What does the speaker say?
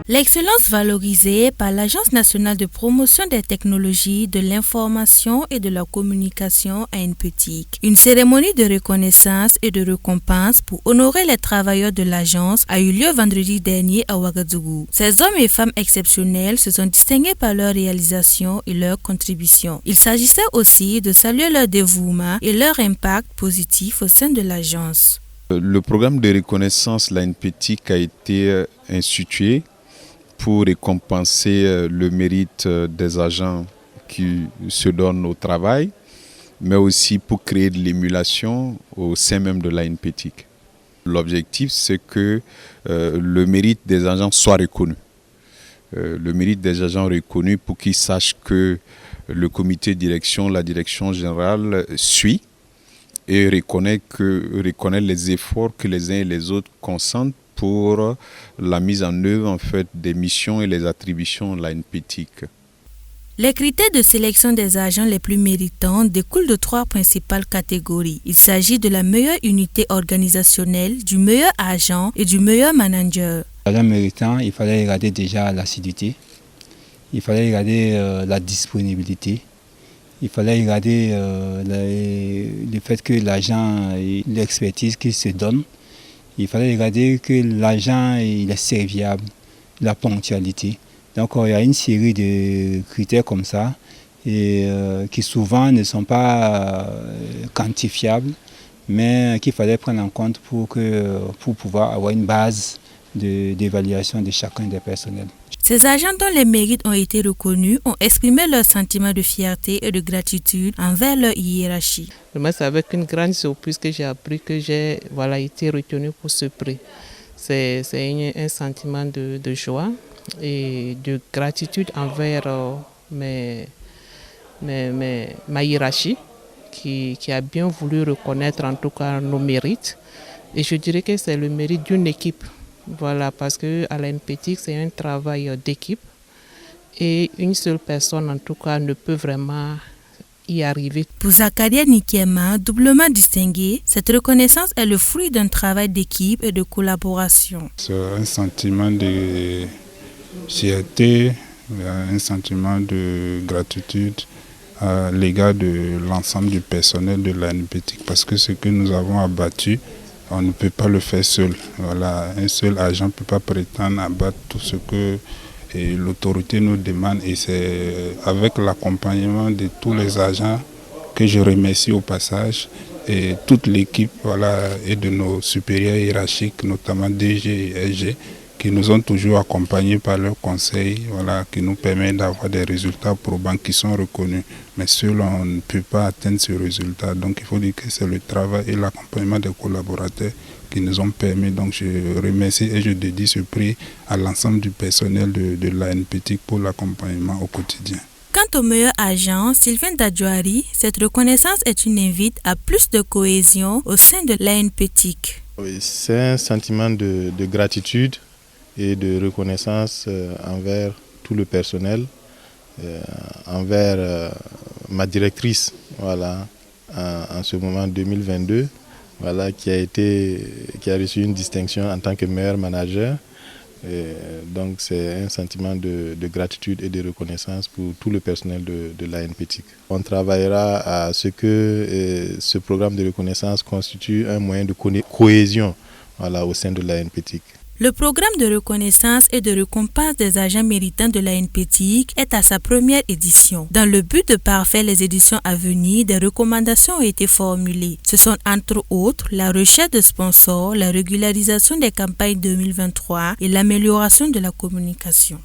L'excellence valorisée par l'Agence nationale de promotion des technologies, de l'information et de la communication ANPETIC. Une cérémonie de reconnaissance et de récompense pour honorer les travailleurs de l'agence a eu lieu vendredi dernier à Ouagadougou. Ces hommes et femmes exceptionnels se sont distingués par leur réalisation et leur contribution. Il s'agissait aussi de saluer leur dévouement et leur impact positif au sein de l'agence. Le programme de reconnaissance l'ANPETIC a été institué pour récompenser le mérite des agents qui se donnent au travail, mais aussi pour créer de l'émulation au sein même de l'ANPETIC. L'objectif, c'est que le mérite des agents soit reconnu. Le mérite des agents reconnu pour qu'ils sachent que le comité de direction, la direction générale suit et reconnaît les efforts que les uns et les autres consentent pour la mise en œuvre des missions et les attributions de l'ANPETIC. Les critères de sélection des agents les plus méritants découlent de 3 principales catégories. Il s'agit de la meilleure unité organisationnelle, du meilleur agent et du meilleur manager. L'agent méritant, il fallait regarder déjà l'assiduité, il fallait regarder la disponibilité, il fallait regarder le fait que l'agent ait l'expertise qu'il se donne. Il fallait regarder que l'agent il est serviable, la ponctualité. Donc il y a une série de critères comme ça et qui souvent ne sont pas quantifiables, mais qu'il fallait prendre en compte pour pouvoir avoir une base d'évaluation de chacun des personnels. Ces agents dont les mérites ont été reconnus ont exprimé leur sentiment de fierté et de gratitude envers leur hiérarchie. C'est avec une grande surprise que j'ai appris que j'ai été retenu pour ce prix. C'est un sentiment de joie et de gratitude envers ma hiérarchie qui a bien voulu reconnaître en tout cas nos mérites. Et je dirais que c'est le mérite d'une équipe. Parce qu'à l'ANPETIC, c'est un travail d'équipe et une seule personne, en tout cas, ne peut vraiment y arriver. Pour Zakaria Nikiema, doublement distingué, cette reconnaissance est le fruit d'un travail d'équipe et de collaboration. C'est un sentiment de fierté, un sentiment de gratitude à l'égard de l'ensemble du personnel de l'ANPETIC parce que ce que nous avons abattu, on ne peut pas le faire seul. Un seul agent ne peut pas prétendre abattre tout ce que l'autorité nous demande et c'est avec l'accompagnement de tous les agents que je remercie au passage et toute l'équipe et de nos supérieurs hiérarchiques, notamment DG et SG, qui nous ont toujours accompagnés par leurs conseils, qui nous permettent d'avoir des résultats probants qui sont reconnus. Mais seul, on ne peut pas atteindre ce résultat. Donc il faut dire que c'est le travail et l'accompagnement des collaborateurs qui nous ont permis. Donc je remercie et je dédie ce prix à l'ensemble du personnel de l'ANPETIC pour l'accompagnement au quotidien. Quant au meilleur agent, Sylvain Dadjouari, cette reconnaissance est une invite à plus de cohésion au sein de l'ANPETIC. Oui, c'est un sentiment de gratitude et de reconnaissance envers tout le personnel, envers ma directrice en ce moment 2022, qui a reçu une distinction en tant que meilleur manager. Donc c'est un sentiment de gratitude et de reconnaissance pour tout le personnel de l'ANPETIC. On travaillera à ce que ce programme de reconnaissance constitue un moyen de cohésion au sein de l'ANPETIC. Le programme de reconnaissance et de récompense des agents méritants de l'ANPETIC est à sa première édition. Dans le but de parfaire les éditions à venir, des recommandations ont été formulées. Ce sont entre autres la recherche de sponsors, la régularisation des campagnes 2023 et l'amélioration de la communication.